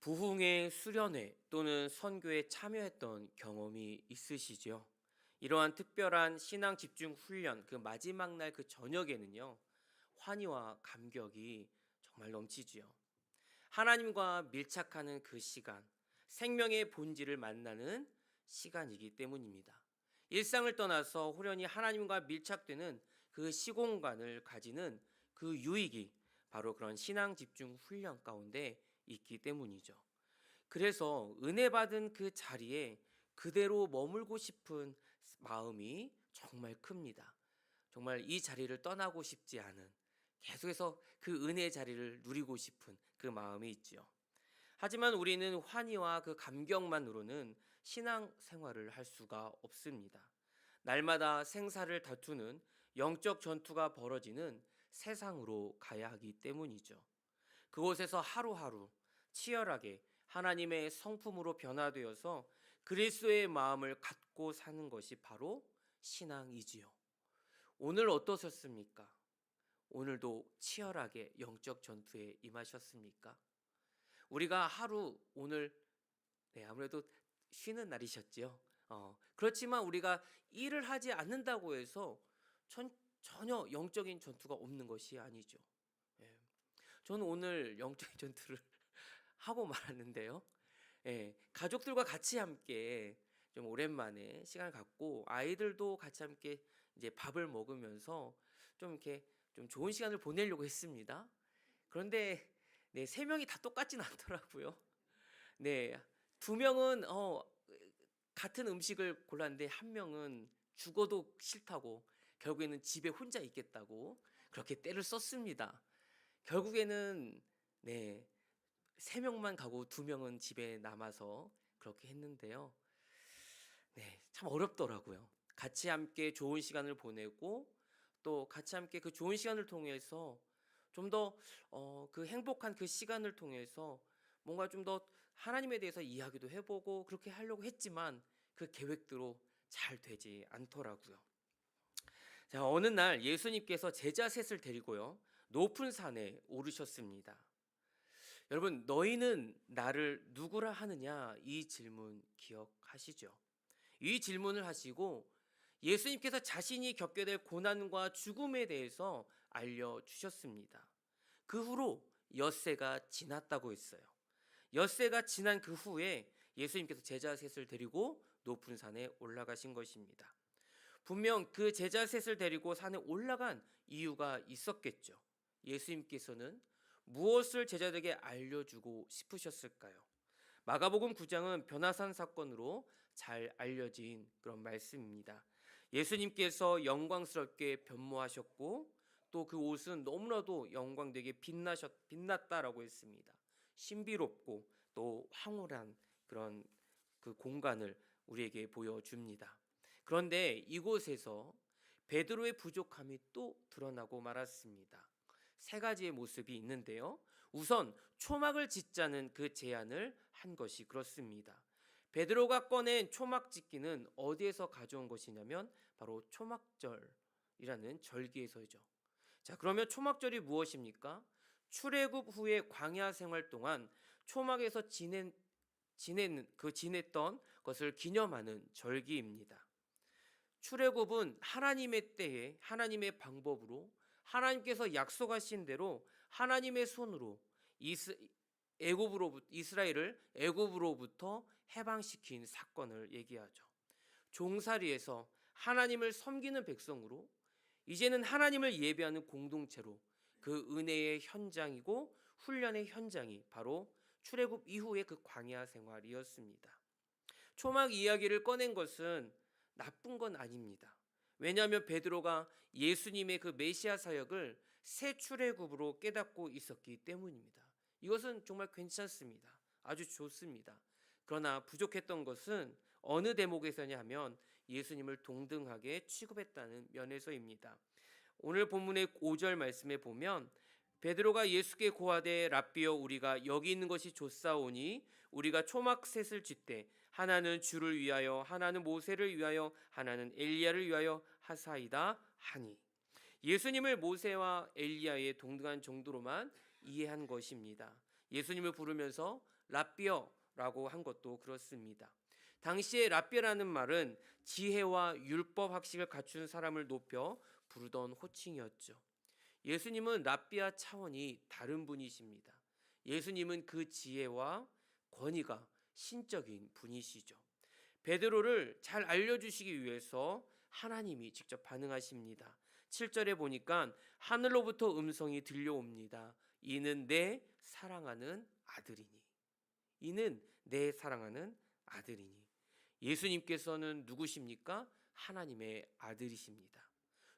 부흥회, 수련회 또는 선교에 참여했던 경험이 있으시죠? 이러한 특별한 신앙 집중 훈련 그 마지막 날 그 저녁에는요. 환희와 감격이 정말 넘치지요. 하나님과 밀착하는 그 시간, 생명의 본질을 만나는 시간이기 때문입니다. 일상을 떠나서 호련히 하나님과 밀착되는 그 시공간을 가지는 그 유익이 바로 그런 신앙 집중 훈련 가운데 있기 때문이죠. 그래서 은혜 받은 그 자리에 그대로 머물고 싶은 마음이 정말 큽니다. 정말 이 자리를 떠나고 싶지 않은, 계속해서 그 은혜의 자리를 누리고 싶은 그 마음이 있죠. 하지만 우리는 환희와 그 감격만으로는 신앙 생활을 할 수가 없습니다. 날마다 생사를 다투는 영적 전투가 벌어지는 세상으로 가야 하기 때문이죠. 그곳에서 하루하루 치열하게 하나님의 성품으로 변화되어서 그리스도의 마음을 갖고 사는 것이 바로 신앙이지요. 오늘 어떠셨습니까? 오늘도 치열하게 영적 전투에 임하셨습니까? 우리가 하루 오늘 아무래도 쉬는 날이셨지요. 그렇지만 우리가 일을 하지 않는다고 해서 전혀 영적인 전투가 없는 것이 아니죠. 예. 저는 오늘 영적인 전투를 하고 말았는데요. 예, 가족들과 같이 함께 좀 오랜만에 시간을 갖고 아이들도 같이 함께 이제 밥을 먹으면서 좀 이렇게 좀 좋은 시간을 보내려고 했습니다. 그런데 네, 세 명이 다 똑같진 않더라고요. 네, 두 명은 같은 음식을 골랐는데 한 명은 죽어도 싫다고 결국에는 집에 혼자 있겠다고 그렇게 떼를 썼습니다. 결국에는 네, 세 명만 가고 두 명은 집에 남아서 그렇게 했는데요. 네, 참 어렵더라고요. 같이 함께 좋은 시간을 보내고 또 같이 함께 그 좋은 시간을 통해서 좀 더 그 행복한 그 시간을 통해서 뭔가 좀 더 하나님에 대해서 이야기도 해보고 그렇게 하려고 했지만 그 계획대로 잘 되지 않더라고요. 자, 어느 날 예수님께서 제자 셋을 데리고요 높은 산에 오르셨습니다. 여러분, 너희는 나를 누구라 하느냐? 이 질문 기억하시죠? 이 질문을 하시고 예수님께서 자신이 겪게 될 고난과 죽음에 대해서 알려주셨습니다. 그 후로 엿새가 지났다고 했어요. 엿새가 지난 그 후에 예수님께서 제자 셋을 데리고 높은 산에 올라가신 것입니다. 분명 그 제자 셋을 데리고 산에 올라간 이유가 있었겠죠. 예수님께서는 무엇을 제자들에게 알려주고 싶으셨을까요? 마가복음 9장은 변화산 사건으로 잘 알려진 그런 말씀입니다. 예수님께서 영광스럽게 변모하셨고 또 그 옷은 너무나도 영광되게 빛났다라고 했습니다. 신비롭고 또 황홀한 그런 그 공간을 우리에게 보여줍니다. 그런데 이곳에서 베드로의 부족함이 또 드러나고 말았습니다. 세 가지의 모습이 있는데요. 우선 초막을 짓자는 그 제안을 한 것이 그렇습니다. 베드로가 꺼낸 초막 짓기는 어디에서 가져온 것이냐면 바로 초막절이라는 절기에서죠. 자, 그러면 초막절이 무엇입니까? 출애굽 후에 광야 생활 동안 초막에서 지냈던 것을 기념하는 절기입니다. 출애굽은 하나님의 때에 하나님의 방법으로 하나님께서 약속하신 대로 하나님의 손으로 이스라엘을 애굽으로부터 해방시킨 사건을 얘기하죠. 종살이에서 하나님을 섬기는 백성으로 이제는 하나님을 예배하는 공동체로 그 은혜의 현장이고 훈련의 현장이 바로 출애굽 이후의 그 광야 생활이었습니다. 초막 이야기를 꺼낸 것은 나쁜 건 아닙니다. 왜냐하면 베드로가 예수님의 그 메시아 사역을 새 출애굽으로 깨닫고 있었기 때문입니다. 이것은 정말 괜찮습니다. 아주 좋습니다. 그러나 부족했던 것은 어느 대목에서냐 하면 예수님을 동등하게 취급했다는 면에서입니다. 오늘 본문의 5절 말씀에 보면 베드로가 예수께 고하되 랍비여 우리가 여기 있는 것이 좋사오니 우리가 초막셋을 짓되 하나는 주를 위하여 하나는 모세를 위하여 하나는 엘리야를 위하여 하사이다 하니 예수님을 모세와 엘리야의 동등한 정도로만 이해한 것입니다. 예수님을 부르면서 랍비어라고 한 것도 그렇습니다. 당시에 랍비라는 말은 지혜와 율법 학식을 갖춘 사람을 높여 부르던 호칭이었죠. 예수님은 랍비와 차원이 다른 분이십니다. 예수님은 그 지혜와 권위가 신적인 분이시죠. 베드로를 잘 알려주시기 위해서 하나님이 직접 반응하십니다. 7절에 보니까 하늘로부터 음성이 들려옵니다. 이는 내 사랑하는 아들이니. 이는 내 사랑하는 아들이니. 예수님께서는 누구십니까? 하나님의 아들이십니다.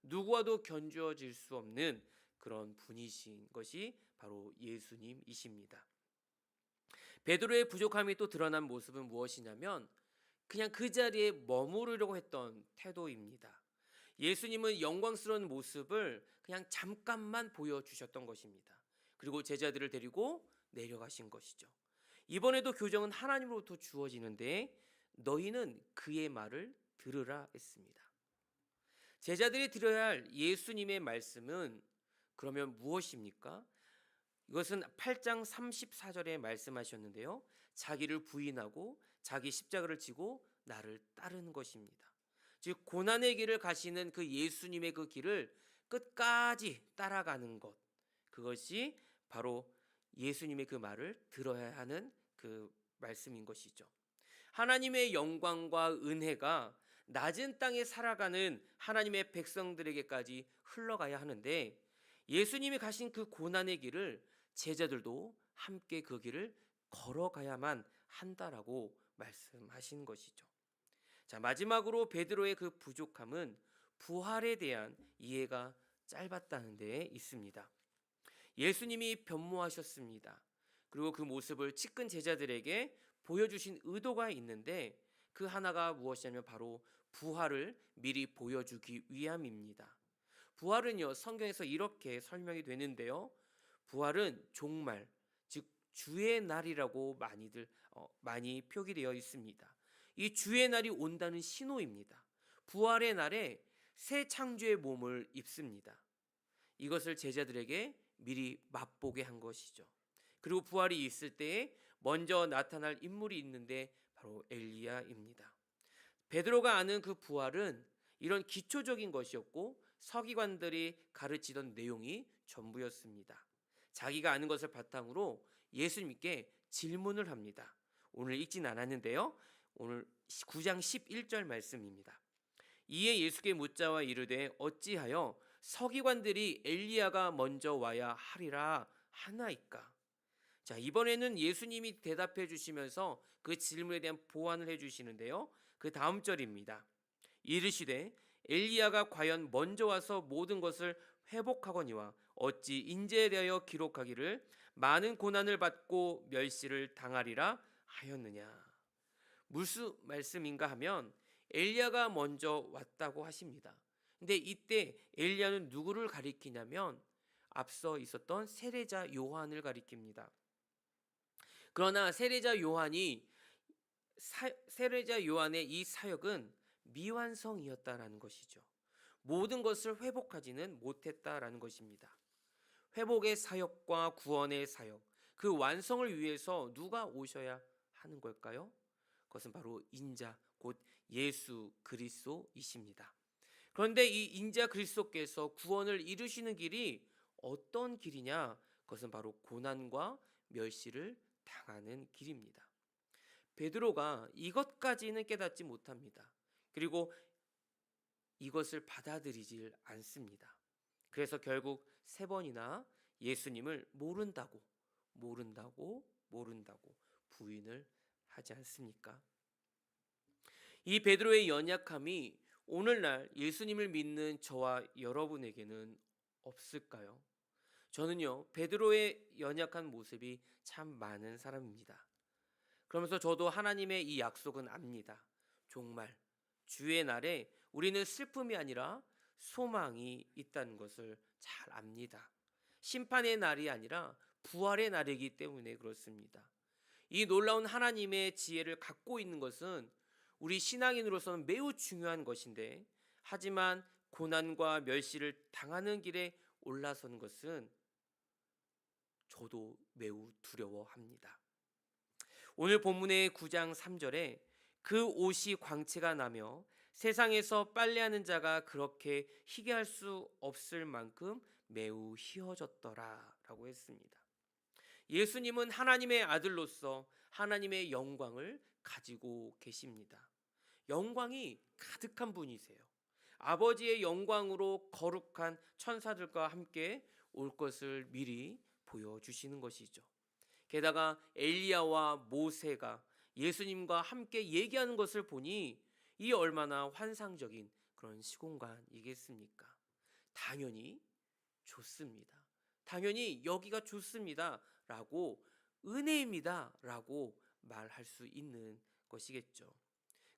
누구와도 견주어질 수 없는 그런 분이신 것이 바로 예수님이십니다. 베드로의 부족함이 또 드러난 모습은 무엇이냐면 그냥 그 자리에 머무르려고 했던 태도입니다. 예수님은 영광스러운 모습을 그냥 잠깐만 보여주셨던 것입니다. 그리고 제자들을 데리고 내려가신 것이죠. 이번에도 교정은 하나님으로부터 주어지는데 너희는 그의 말을 들으라 했습니다. 제자들이 들어야 할 예수님의 말씀은 그러면 무엇입니까? 이것은 8장 34절에 말씀하셨는데요. 자기를 부인하고 자기 십자가를 지고 나를 따르는 것입니다. 즉 고난의 길을 가시는 그 예수님의 그 길을 끝까지 따라가는 것, 그것이 바로 예수님의 그 말을 들어야 하는 그 말씀인 것이죠. 하나님의 영광과 은혜가 낮은 땅에 살아가는 하나님의 백성들에게까지 흘러가야 하는데 예수님이 가신 그 고난의 길을 제자들도 함께 그 길을 걸어가야만 한다라고 말씀하신 것이죠. 자, 마지막으로 베드로의 그 부족함은 부활에 대한 이해가 짧았다는 데 있습니다. 예수님이 변모하셨습니다. 그리고 그 모습을 측근 제자들에게 보여주신 의도가 있는데 그 하나가 무엇이냐면 바로 부활을 미리 보여주기 위함입니다. 부활은요, 성경에서 이렇게 설명이 되는데요. 부활은 종말, 즉 주의 날이라고 많이 표기되어 있습니다. 이 주의 날이 온다는 신호입니다. 부활의 날에 새 창조의 몸을 입습니다. 이것을 제자들에게 미리 맛보게 한 것이죠. 그리고 부활이 있을 때에 먼저 나타날 인물이 있는데 바로 엘리야입니다. 베드로가 아는 그 부활은 이런 기초적인 것이었고 서기관들이 가르치던 내용이 전부였습니다. 자기가 아는 것을 바탕으로 예수님께 질문을 합니다. 오늘 읽진 않았는데요. 오늘 9장 11절 말씀입니다. 이에 예수께 묻자와 이르되 어찌하여 서기관들이 엘리야가 먼저 와야 하리라 하나이까? 자, 이번에는 예수님이 대답해 주시면서 그 질문에 대한 보완을 해 주시는데요. 그 다음 절입니다. 이르시되 엘리야가 과연 먼저 와서 모든 것을 회복하거니와 어찌 인제에 대하여 기록하기를 많은 고난을 받고 멸시를 당하리라 하였느냐. 무슨 말씀인가 하면 엘리야가 먼저 왔다고 하십니다. 근데 이때 엘리야는 누구를 가리키냐면 앞서 있었던 세례자 요한을 가리킵니다. 그러나 세례자 요한의 이 사역은 미완성이었다라는 것이죠. 모든 것을 회복하지는 못했다라는 것입니다. 회복의 사역과 구원의 사역, 그 완성을 위해서 누가 오셔야 하는 걸까요? 그것은 바로 인자, 곧 예수 그리스도이십니다. 그런데 이 인자 그리스도께서 구원을 이루시는 길이 어떤 길이냐? 그것은 바로 고난과 멸시를 당하는 길입니다. 베드로가 이것까지는 깨닫지 못합니다. 그리고 이것을 받아들이질 않습니다. 그래서 결국 3번이나 예수님을 모른다고 부인을 하지 않습니까? 이 베드로의 연약함이 오늘날 예수님을 믿는 저와 여러분에게는 없을까요? 저는요, 베드로의 연약한 모습이 참 많은 사람입니다. 그러면서 저도 하나님의 이 약속은 압니다. 정말 주의 날에 우리는 슬픔이 아니라 소망이 있다는 것을 잘 압니다. 심판의 날이 아니라 부활의 날이기 때문에 그렇습니다. 이 놀라운 하나님의 지혜를 갖고 있는 것은 우리 신앙인으로서는 매우 중요한 것인데, 하지만 고난과 멸시를 당하는 길에 올라선 것은 저도 매우 두려워합니다. 오늘 본문의 9장 3절에 그 옷이 광채가 나며 세상에서 빨래하는 자가 그렇게 희게 할 수 없을 만큼 매우 희어졌더라 라고 했습니다. 예수님은 하나님의 아들로서 하나님의 영광을 가지고 계십니다. 영광이 가득한 분이세요. 아버지의 영광으로 거룩한 천사들과 함께 올 것을 미리 보여주시는 것이죠. 게다가 엘리야와 모세가 예수님과 함께 얘기하는 것을 보니 이 얼마나 환상적인 그런 시공간이겠습니까? 당연히 좋습니다. 당연히 여기가 좋습니다. 라고 은혜입니다. 라고 말할 수 있는 것이겠죠.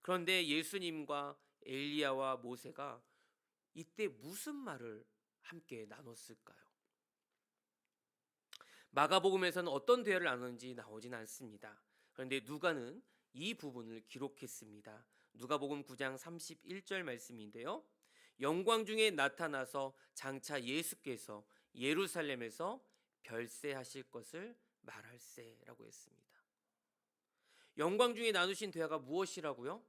그런데 예수님과 엘리야와 모세가 이때 무슨 말을 함께 나눴을까요? 마가복음에서는 어떤 대화를 나눴는지 나오진 않습니다. 그런데 누가는 이 부분을 기록했습니다. 누가복음 9장 31절 말씀인데요. 영광 중에 나타나서 장차 예수께서 예루살렘에서 별세하실 것을 말할세라고 했습니다. 영광 중에 나누신 대화가 무엇이라고요?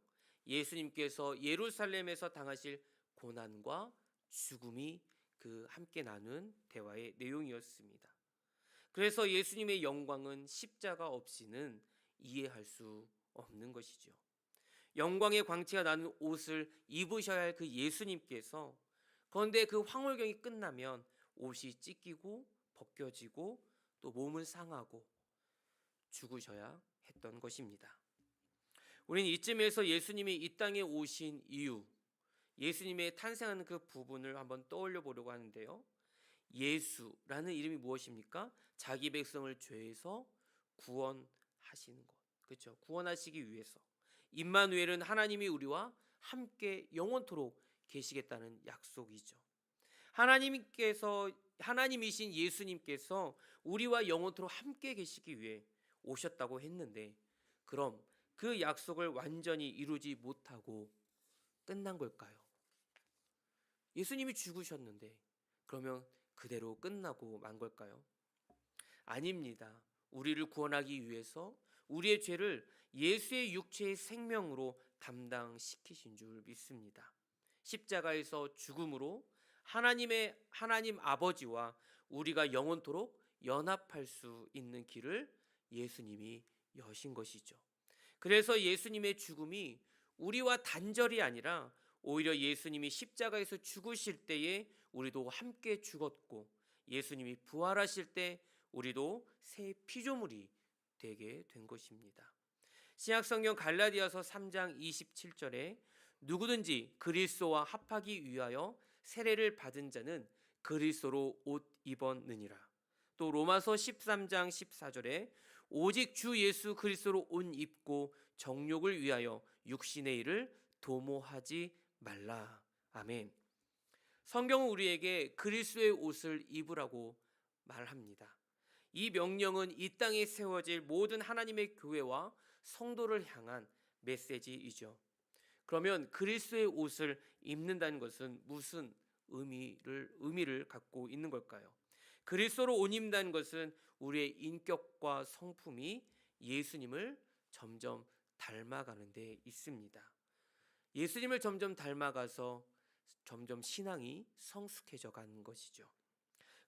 예수님께서 예루살렘에서 당하실 고난과 죽음이 그 함께 나눈 대화의 내용이었습니다. 그래서 예수님의 영광은 십자가 없이는 이해할 수 없는 것이죠. 영광의 광채가 나는 옷을 입으셔야 할 그 예수님께서 그런데 그 황홀경이 끝나면 옷이 찢기고 벗겨지고 또 몸은 상하고 죽으셔야 했던 것입니다. 우리는 이쯤에서 예수님이 이 땅에 오신 이유, 예수님의 탄생하는 그 부분을 한번 떠올려 보려고 하는데요. 예수라는 이름이 무엇입니까? 자기 백성을 죄에서 구원하시는 것. 그렇죠? 구원하시기 위해서. 임마누엘은 하나님이 우리와 함께 영원토록 계시겠다는 약속이죠. 하나님이신 예수님께서 우리와 영원토록 함께 계시기 위해 오셨다고 했는데 그럼 그 약속을 완전히 이루지 못하고 끝난 걸까요? 예수님이 죽으셨는데 그러면 그대로 끝나고 만 걸까요? 아닙니다. 우리를 구원하기 위해서 우리의 죄를 예수의 육체의 생명으로 담당시키신 줄 믿습니다. 십자가에서 죽음으로 하나님 아버지와 우리가 영원토록 연합할 수 있는 길을 예수님이 여신 것이죠. 그래서 예수님의 죽음이 우리와 단절이 아니라 오히려 예수님이 십자가에서 죽으실 때에 우리도 함께 죽었고 예수님이 부활하실 때 우리도 새 피조물이 되게 된 것입니다. 신약성경 갈라디아서 3장 27절에 누구든지 그리스도와 합하기 위하여 세례를 받은 자는 그리스도로 옷 입었느니라. 또 로마서 13장 14절에 오직 주 예수 그리스도로 옷 입고 정욕을 위하여 육신의 일을 도모하지 말라. 아멘. 성경은 우리에게 그리스도의 옷을 입으라고 말합니다. 이 명령은 이 땅에 세워질 모든 하나님의 교회와 성도를 향한 메시지이죠. 그러면 그리스도의 옷을 입는다는 것은 무슨 의미를 갖고 있는 걸까요? 그리스도로 옷 입는다는 것은 우리의 인격과 성품이 예수님을 점점 닮아가는 데 있습니다. 예수님을 점점 닮아가서 점점 신앙이 성숙해져 가는 것이죠.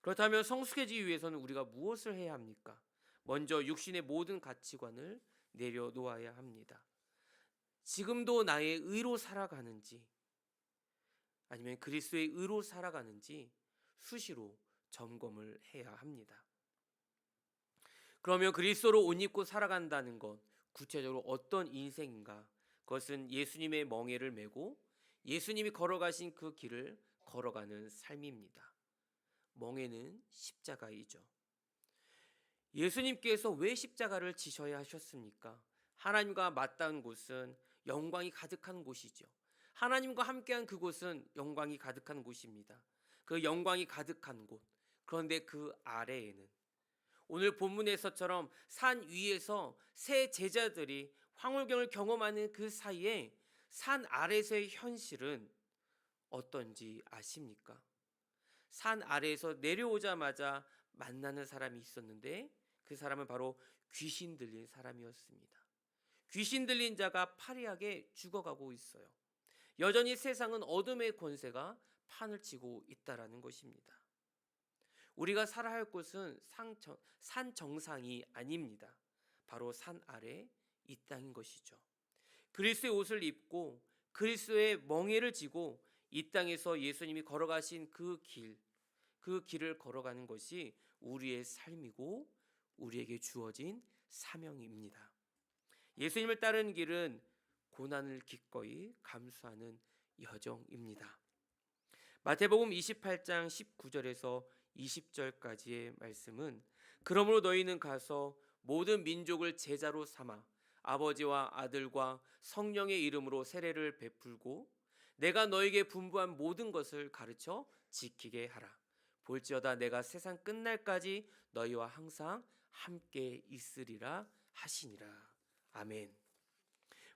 그렇다면 성숙해지기 위해서는 우리가 무엇을 해야 합니까? 먼저 육신의 모든 가치관을 내려놓아야 합니다. 지금도 나의 의로 살아가는지 아니면 그리스도의 의로 살아가는지 수시로 점검을 해야 합니다. 그러면 그리스도로 옷 입고 살아간다는 것, 구체적으로 어떤 인생인가? 그것은 예수님의 멍에를 메고 예수님이 걸어가신 그 길을 걸어가는 삶입니다. 멍에는 십자가이죠. 예수님께서 왜 십자가를 지셔야 하셨습니까? 하나님과 맞닿은 곳은 영광이 가득한 곳이죠. 하나님과 함께한 그곳은 영광이 가득한 곳입니다. 그 영광이 가득한 곳, 그런데 그 아래에는 오늘 본문에서처럼 산 위에서 세 제자들이 황홀경을 경험하는 그 사이에 산 아래서의 현실은 어떤지 아십니까? 산 아래에서 내려오자마자 만나는 사람이 있었는데 그 사람은 바로 귀신 들린 사람이었습니다. 귀신 들린 자가 파리하게 죽어가고 있어요. 여전히 세상은 어둠의 권세가 판을 치고 있다라는 것입니다. 우리가 살아야 할 곳은 산 정상이 아닙니다. 바로 산 아래 이 땅인 것이죠. 그리스도의 옷을 입고 그리스도의 멍에를 지고 이 땅에서 예수님이 걸어가신 그 길을 걸어가는 것이 우리의 삶이고 우리에게 주어진 사명입니다. 예수님을 따르는 길은 고난을 기꺼이 감수하는 여정입니다. 마태복음 28장 19절에서 20절까지의 말씀은 그러므로 너희는 가서 모든 민족을 제자로 삼아 아버지와 아들과 성령의 이름으로 세례를 베풀고 내가 너에게 분부한 모든 것을 가르쳐 지키게 하라. 볼지어다 내가 세상 끝날까지 너희와 항상 함께 있으리라 하시니라. 아멘.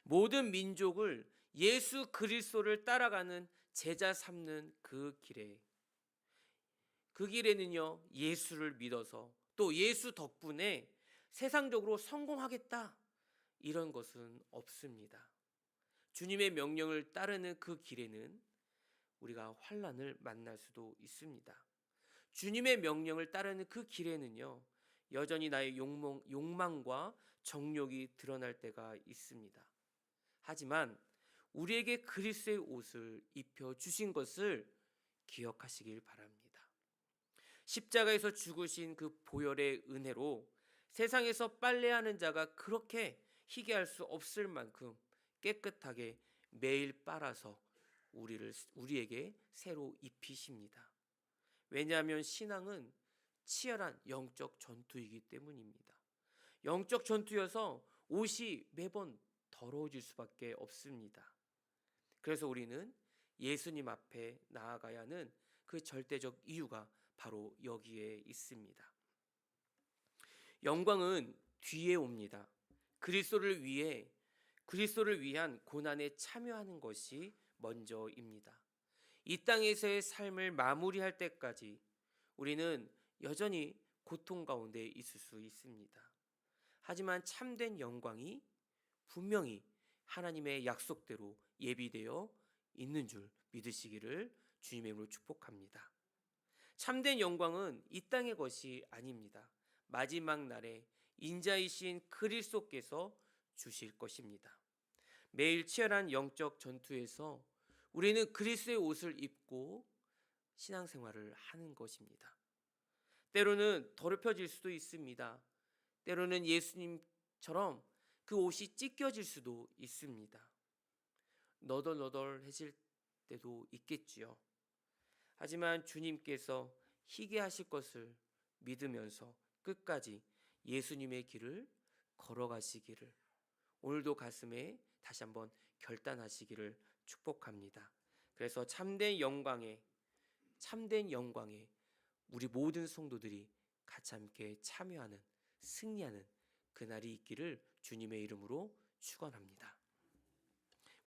모든 민족을 예수 그리스도를 따라가는 제자 삼는 그 길에는요, 예수를 믿어서 또 예수 덕분에 세상적으로 성공하겠다 이런 것은 없습니다. 주님의 명령을 따르는 그 길에는 우리가 환난을 만날 수도 있습니다. 주님의 명령을 따르는 그 길에는요, 여전히 나의 욕망과 정욕이 드러날 때가 있습니다. 하지만 우리에게 그리스도의 옷을 입혀 주신 것을 기억하시길 바랍니다. 십자가에서 죽으신 그 보혈의 은혜로 세상에서 빨래하는 자가 그렇게 희게할 수 없을 만큼 깨끗하게 매일 빨아서 우리에게 새로 입히십니다. 왜냐하면 신앙은 치열한 영적 전투이기 때문입니다. 영적 전투여서 옷이 매번 더러워질 수밖에 없습니다. 그래서 우리는 예수님 앞에 나아가야 하는 그 절대적 이유가 바로 여기에 있습니다. 영광은 뒤에 옵니다. 그리스도를 위한 고난에 참여하는 것이 먼저입니다. 이 땅에서의 삶을 마무리할 때까지 우리는 여전히 고통 가운데 있을 수 있습니다. 하지만 참된 영광이 분명히 하나님의 약속대로 예비되어 있는 줄 믿으시기를 주님의 이름으로 축복합니다. 참된 영광은 이 땅의 것이 아닙니다. 마지막 날에 인자이신 그리스도께서 주실 것입니다. 매일 치열한 영적 전투에서 우리는 그리스도의 옷을 입고 신앙생활을 하는 것입니다. 때로는 더럽혀질 수도 있습니다. 때로는 예수님처럼 그 옷이 찢겨질 수도 있습니다. 너덜너덜해질 때도 있겠지요. 하지만 주님께서 희게 하실 것을 믿으면서 끝까지 예수님의 길을 걸어가시기를 오늘도 가슴에 다시 한번 결단하시기를 축복합니다. 그래서 참된 영광에 우리 모든 성도들이 같이 함께 참여하는 승리하는 그날이 있기를 주님의 이름으로 축원합니다.